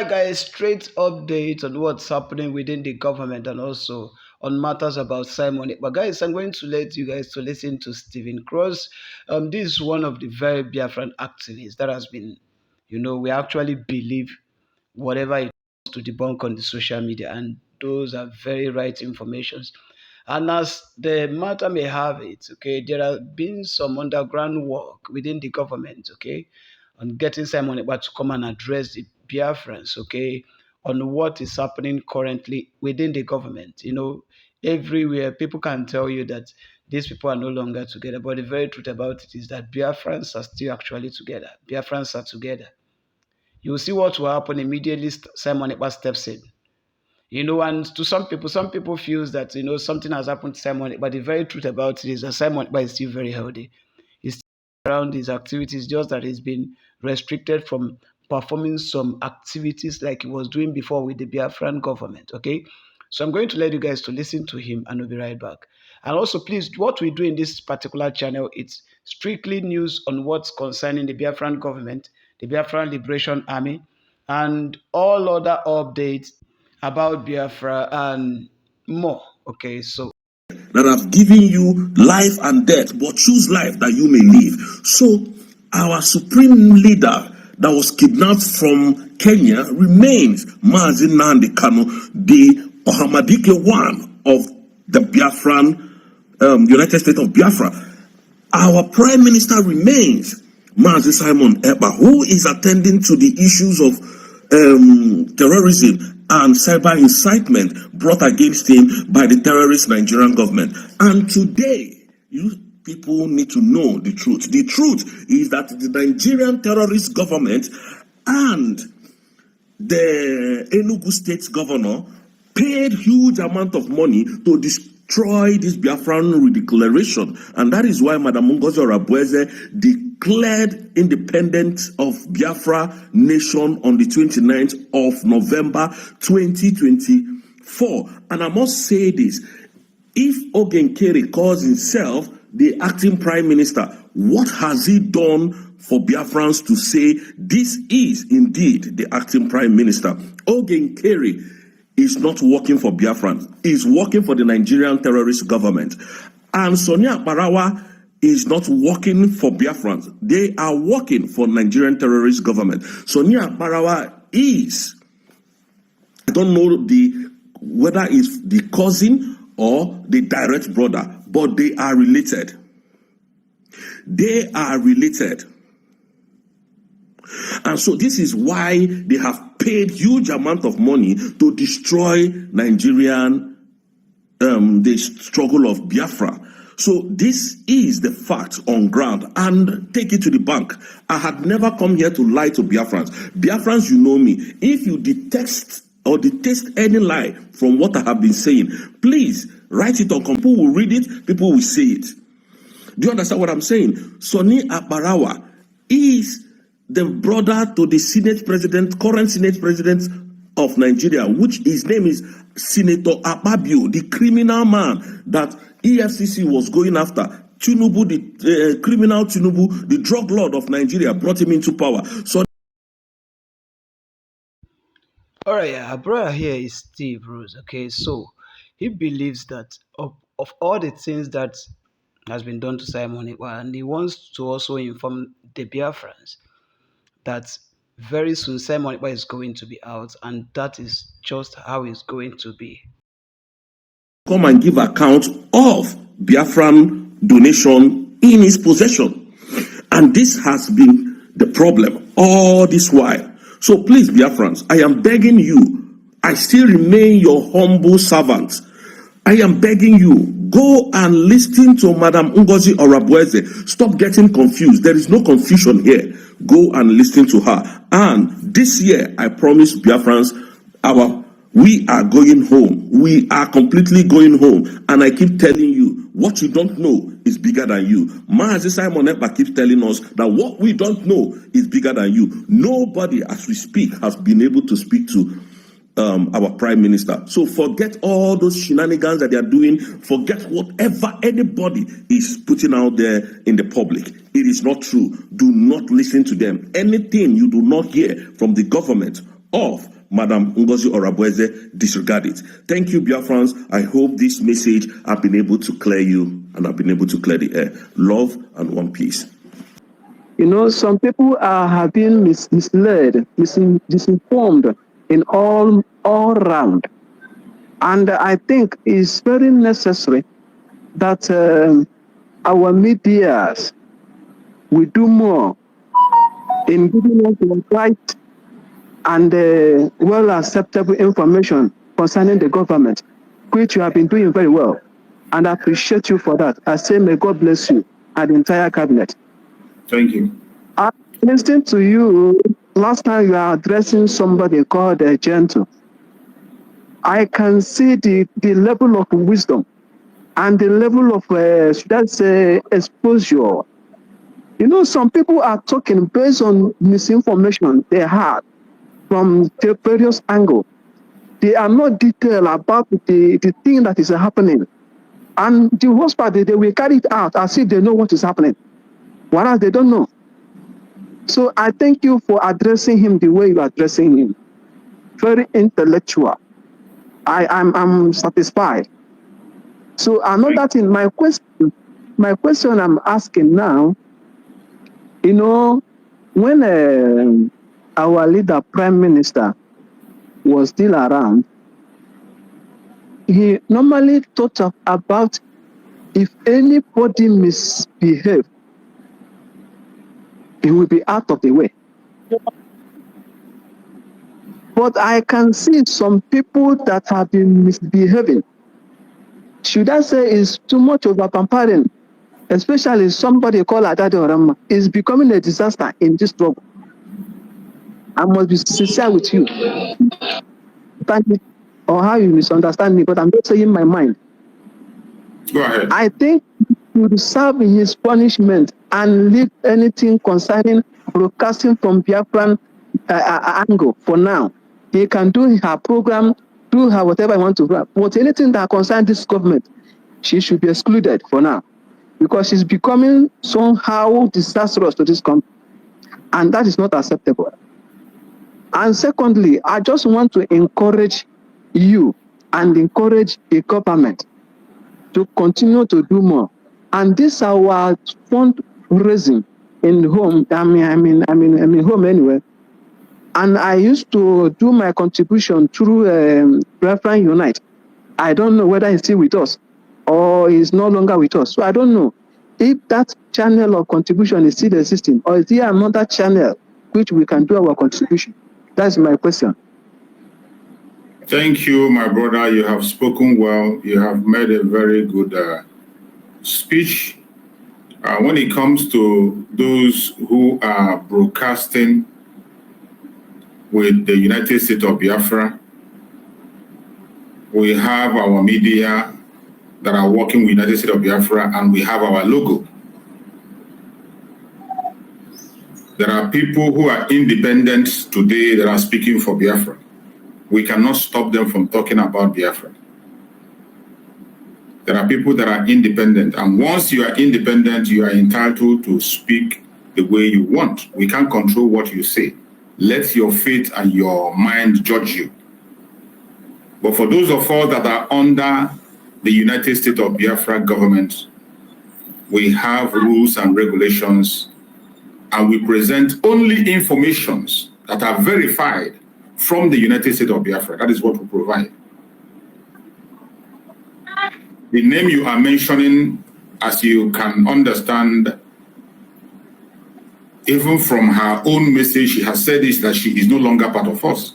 Alright guys, straight update on what's happening within the government and also on matters about Simon. But guys, I'm going to let you guys to listen to Stephen Cross. This is one of the very Biafran activists that has been, we actually believe whatever it wants to debunk on the social media, and those are very right informations. And as the matter may have it, okay, there have been some underground work within the government, okay, on getting Simon Ekpa to come and address the Biafrans, okay, on what is happening currently within the government. Everywhere people can tell you that these people are no longer together, but the very truth about it is that Biafrans are still actually together. Biafrans are together. You will see what will happen immediately Simon Ekpa steps in. And to some people feels that something has happened to Simon, but the very truth about it is that Simon is still very healthy. He's still around his activities, just that he's been restricted from performing some activities like he was doing before with the Biafran government. Okay, so I'm going to let you guys to listen to him, and we'll be right back. And also, please, what we do in this particular channel, it's strictly news on what's concerning the Biafran government, the Biafran Liberation Army, and all other updates about Biafra and more. Okay, so that have given you life and death, but choose life that you may live. So our supreme leader that was kidnapped from Kenya remains Mazi Nnamdi Kanu, the Ohamadike one of the Biafran, United States of Biafra. Our prime minister remains Mazi Simon Ekpa, who is attending to the issues of terrorism and cyber incitement brought against him by the terrorist Nigerian government. And today, you people need to know the truth. The truth is that the Nigerian terrorist government and the Enugu state governor paid huge amount of money to destroy this Biafran redeclaration. And that is why Madam Ngozi Orabueze declared independence of Biafra nation on the 29th of November 2024. And I must say this, if Ogenkere calls himself the acting prime minister, what has he done for Biafrans to say this is indeed the acting prime minister? Ogenkere is not working for Biafrans, he's working for the Nigerian terrorist government. And Sonia Barawa is not working for Biafrans. They are working for Nigerian terrorist government. Sonia Barawa is, I don't know whether it's the cousin or the direct brother, but they are related. They are related. And so this is why they have paid huge amount of money to destroy Nigerian, the struggle of Biafra. So this is the fact on ground, and take it to the bank. I had never come here to lie to Biafrans. Biafrans, you know me. If you detest any lie from what I have been saying, please write it on. People will read it, people will say it. Do you understand what I'm saying? Sonny Abarawa is the brother to the current Senate President of Nigeria, which his name is Senator Akpabio, the criminal man that EFCC was going after. Tinubu, the criminal Tinubu, the drug lord of Nigeria, brought him into power. So, all right, yeah, our brother here is Steve Rose. Okay, so he believes that of all the things that has been done to Simon Ekpa, and he wants to also inform the Biafrans that very soon Simon Ekpa is going to be out, and that is just how it's going to be. Come and give account of Biafran donation in his possession. And this has been the problem all this while. So please, Biafrans, I am begging you, I still remain your humble servant. I am begging you, go and listen to Madam Ngozi Orabueze. Stop getting confused. There is no confusion here. Go and listen to her. And this year, I promise Biafrans, we are going home. We are completely going home. And I keep telling you, what you don't know is bigger than you. Mazi Simon Ekpa keeps telling us that what we don't know is bigger than you. Nobody, as we speak, has been able to speak to our prime minister. So forget all those shenanigans that they are doing. Forget whatever anybody is putting out there in the public. It is not true. Do not listen to them. Anything you do not hear from the government of Madam Ngozi Orabweze disregard it. Thank you, Biafrans. I hope this message have been able to clear you and have been able to clear the air. Love and one peace. You know, some people have been misled, misinformed in all round. And I think it's very necessary that our medias will do more in giving us the right and well acceptable information concerning the government, which you have been doing very well. And I appreciate you for that. I say, may God bless you and the entire cabinet. Thank you. I listened to you last time you were addressing somebody called Gentle. I can see the level of wisdom and the level of, should I say, exposure. You know, some people are talking based on misinformation they had from the various angles. They are not detailed about the thing that is happening. And the worst part, they will carry it out as if they know what is happening, whereas they don't know. So I thank you for addressing him the way you are addressing him. Very intellectual. I'm satisfied. So another thing, my question I'm asking now, you know, when our leader, Prime Minister, was still around, he normally thought about if anybody misbehave, he will be out of the way. But I can see some people that have been misbehaving. Should I say is too much over pampering, especially somebody called Adade Orama, is becoming a disaster in this struggle. I must be sincere with you. Thank you, or how you misunderstand me, but I'm just saying my mind. Go ahead. I think he would serve his punishment and leave anything concerning broadcasting from Biafran angle for now. He can do her program, do her whatever I want to do. But anything that concerns this government, she should be excluded for now, because she's becoming somehow disastrous to this country, and that is not acceptable. And secondly, I just want to encourage you and encourage the government to continue to do more. And this our fundraising in home. I mean home anyway. And I used to do my contribution through Biafran Unite. I don't know whether he's still with us or he's no longer with us. So I don't know if that channel of contribution is still existing, or is there another channel which we can do our contribution? That's my question. Thank you, my brother. You have spoken well. You have made a very good speech. When it comes to those who are broadcasting with the United States of Biafra, we have our media that are working with the United States of Biafra, and we have our logo. There are people who are independent today that are speaking for Biafra. We cannot stop them from talking about Biafra. There are people that are independent, and once you are independent, you are entitled to speak the way you want. We can't control what you say. Let your faith and your mind judge you. But for those of us that are under the United States of Biafra government, we have rules and regulations, and we present only informations that are verified from the United States of Biafra. That is what we provide. The name you are mentioning, as you can understand, even from her own message, she has said this, that she is no longer part of us.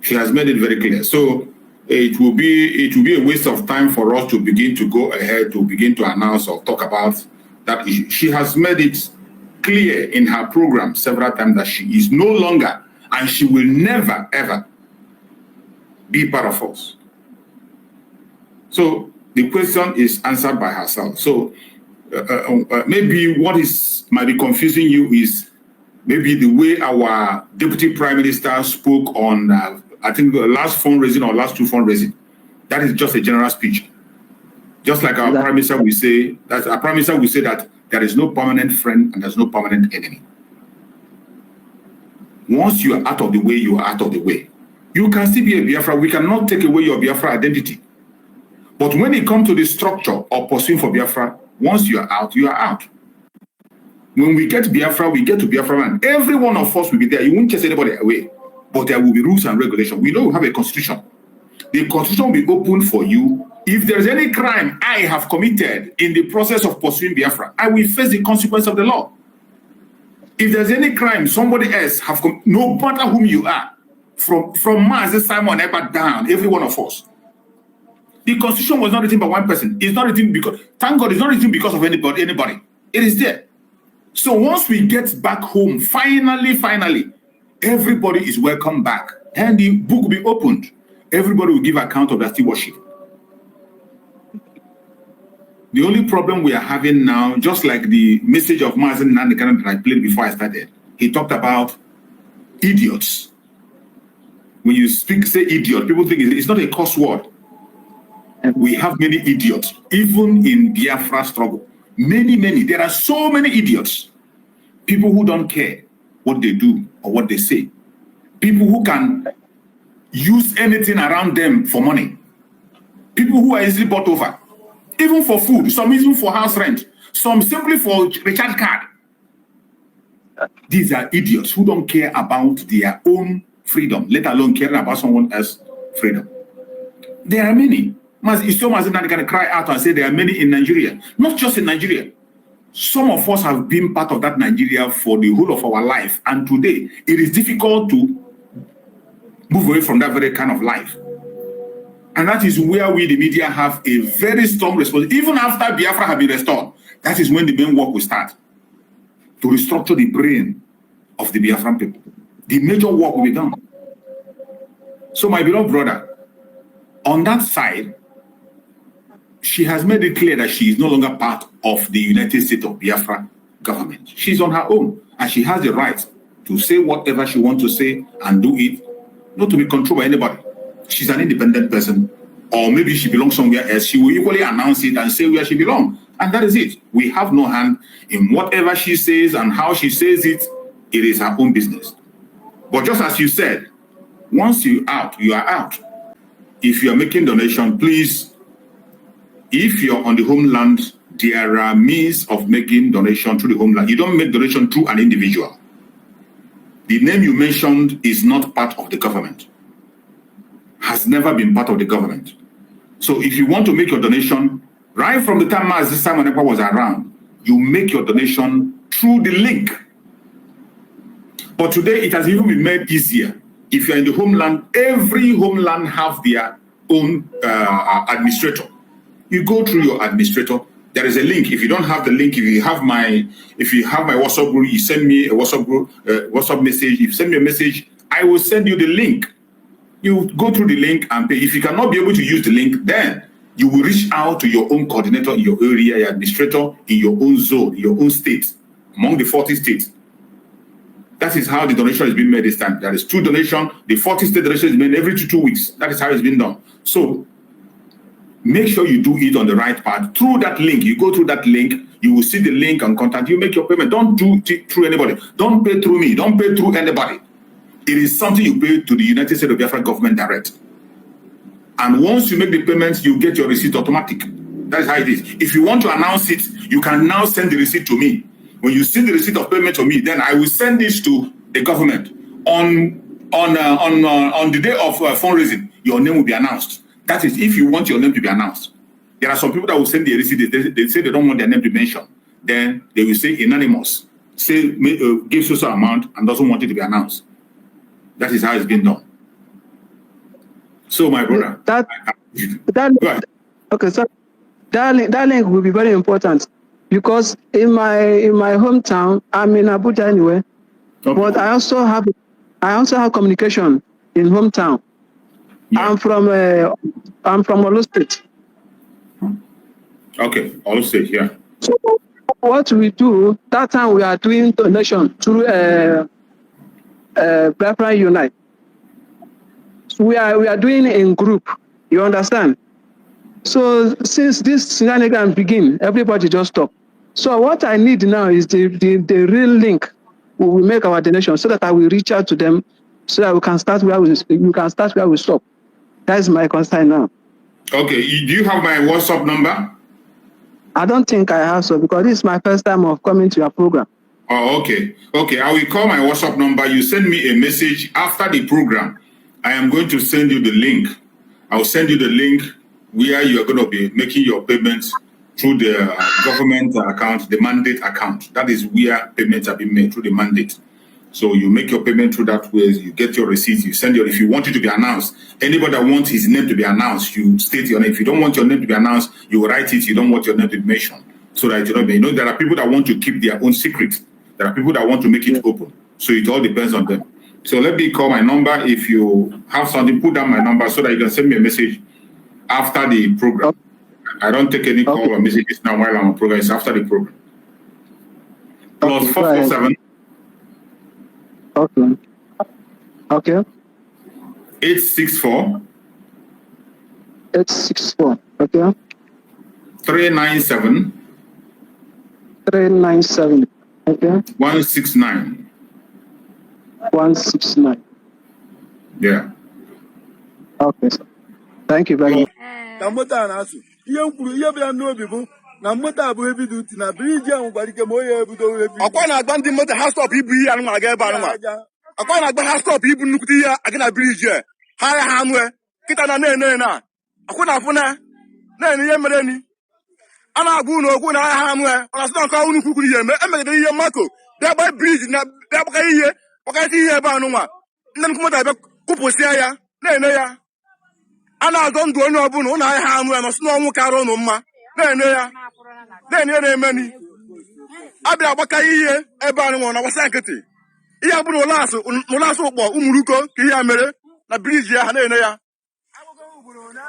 She has made it very clear. So it will be a waste of time for us to begin to go ahead to begin to announce or talk about that issue. She has made it clear in her program several times that she is no longer, and she will never, ever be part of us. So the question is answered by herself. So maybe what might be confusing you is maybe the way our Deputy Prime Minister spoke on, I think, the last fundraising or last two fundraising. That is just a general speech. Just like our Prime Minister will say, that there is no permanent friend and there's no permanent enemy. Once you are out of the way, you are out of the way. You can still be a Biafra. We cannot take away your Biafra identity. But when it comes to the structure of pursuing for Biafra, once you are out, you are out. When we get Biafra, we get to Biafra land. Every one of us will be there. You won't chase anybody away. But there will be rules and regulations. We know we have a constitution. The constitution will be open for you. If there's any crime I have committed in the process of pursuing Biafra, I will face the consequence of the law. If there's any crime somebody else have committed, no matter whom you are, from Mazi Simon Ekpa down, every one of us. The constitution was not written by one person. It's not written because, thank God, it's not written because of anybody. It is there. So once we get back home, finally, everybody is welcome back. And the book will be opened. Everybody will give account of their stewardship. The only problem we are having now, just like the message of Mazen Nandikan that I played before I started, he talked about idiots. When you say idiot, people think it's not a curse word. We have many idiots, even in Biafra struggle. Many. There are so many idiots. People who don't care what they do or what they say. People who can use anything around them for money. People who are easily bought over. Even for food, some even for house rent, some simply for recharge card. These are idiots who don't care about their own freedom, let alone caring about someone else's freedom. There are many. It's so much that they can cry out and say there are many in Nigeria. Not just in Nigeria. Some of us have been part of that Nigeria for the whole of our life. And today, it is difficult to move away from that very kind of life. And that is where we, the media, have a very strong responsibility. Even after Biafra has been restored, that is when the main work will start. To restructure the brain of the Biafran people. The major work will be done. So my beloved brother, on that side, she has made it clear that she is no longer part of the United States of Biafra government. She's on her own, and she has the right to say whatever she wants to say and do it, not to be controlled by anybody. She's an independent person, or maybe she belongs somewhere else. She will equally announce it and say where she belongs. And that is it. We have no hand in whatever she says and how she says it. It is her own business. But just as you said, once you're out, you are out. If you're making donation, please, if you're on the homeland, there are means of making donation through the homeland. You don't make donation through an individual. The name you mentioned is not part of the government. Has never been part of the government. So if you want to make your donation, right from the time Mazi Simon Ekpa was around, you make your donation through the link. But today it has even been made easier. If you're in the homeland, every homeland have their own administrator. You go through your administrator. There is a link. If you don't have the link, if you have my WhatsApp group, you send me a WhatsApp message. If you send me a message, I will send you the link. You go through the link and pay. If you cannot be able to use the link, then you will reach out to your own coordinator in your area, your administrator in your own zone, in your own state, among the 40 states. That is how the donation is being made this time. There is 2 donations. The 40 state donation is made every 2 weeks. That is how it's been done. So make sure you do it on the right path. Through that link, you go through that link, you will see the link and contact. You make your payment. Don't do it through anybody. Don't pay through me. Don't pay through anybody. It is something you pay to the United States of Biafra government direct. And once you make the payments, you get your receipt automatic. That is how it is. If you want to announce it, you can now send the receipt to me. When you send the receipt of payment to me, then I will send this to the government. On the day of fundraising, your name will be announced. That is if you want your name to be announced. There are some people that will send the receipt. They say they don't want their name to be mentioned. Then they will say anonymous. Say give social amount and doesn't want it to be announced. That is how it's been done. So, my brother. Okay, so that link will be very important because in my hometown, I'm in Abuja anyway, okay. But I also have communication in hometown. Yeah. I'm from Olo State. Okay, Olo State, yeah. So what we do that time, we are doing donation through Biafra Unite. So we are doing it in group. You understand? So since this scenario begin, everybody just stop. So what I need now is the real link will make our donation so that I will reach out to them so that we can start where we stop. That is my concern now. Okay, do you have my WhatsApp number? I don't think I have so because this is my first time of coming to your program. Oh, okay. Okay, I will call my WhatsApp number. You send me a message after the program. I am going to send you the link. I will send you the link where you are going to be making your payments through the government account, the mandate account. That is where payments are being made through the mandate. So you make your payment through that way, you get your receipts, you send if you want it to be announced, anybody that wants his name to be announced, you state your name. If you don't want your name to be announced, you write it, you don't want your name to be mentioned. So that there are people that want to keep their own secret. There are people that want to make it open. So it all depends on them. So let me call my number. If you have something, put down my number so that you can send me a message after the program. I don't take any call or messages now while I'm on program. It's after the program. Plus 447. Okay. 864. 864. Okay. 397. 397. Okay. 169. 169. Yeah. Okay, sir. Thank you very much. na moto abụghị ebido uti na briji ahụ gwara ike ma onye ebido ebido ọkwa na-agba ndị moto ha stọpụ ibu ihe anụnwa aga ebe anụnwa ọkwa na-agba ha stọpụ ibu nnukwute ihe aga na briji ha ya ha anụ kịta na na-ene na akwụ na afụ na-ene ihe mere ni a na-agwa unu okwu na ha anụ ọ na-asị na nke unu kwukwuru ihe emegidere ihe mako bịa gba briji na bịa gbaka ihe gbakasị ihe ebe anụnwa ndị nnukwu moto abịa kụpụsịa ya na-ene ya a na-azọ ndụ onye ọbụla ụnụ ahịa ha anụ ya nọsị n'ọnwụ kara ụnụ mma na-ene ya na-emeni abịa agbaka ihe ebe anyị nwụrụ na gbasa nkịtị ihe abụrụ ụlasụ ụkpọ ụmụruko ka ihe a mere na briji ya ha na-ene ya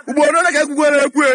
ugboro ole ka ekwugwere ekwe